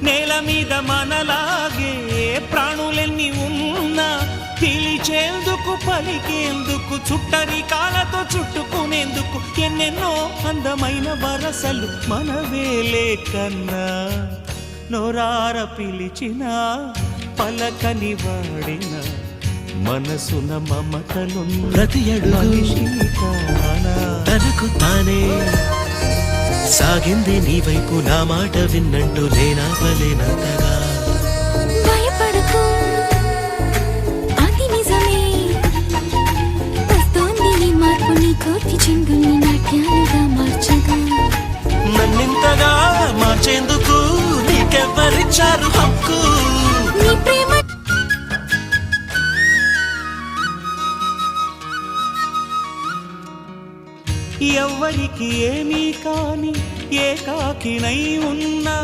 నేల మీద మనలాగే ప్రాణులెన్ని ఉన్నా పిలిచేందుకు పలికేందుకు చుట్టరికాలతో చుట్టుకునేందుకు ఎన్నెన్నో అందమైన వరసలు మనవేలే కన్నా నోరార పిలిచిన పలకని వాడిన మనసున మమతలు ప్రతి అడుగు తనకు తానే సాగింది నీ వైపు నా మాట విన్నంటూ నేనాపలేనంతగా భయపడకు అది నిజమే వస్తోంది ఈ మార్పు నీ కోటి చెంగుని నాట్యాలుగా మార్చగా నన్నింతగా మార్చేందుకు నీకెవ్వరిచ్చారు హక్కు నీ ప్రేమ ఎవ్వరికి ఏమీ కాని ఏకాకినై ఉన్నా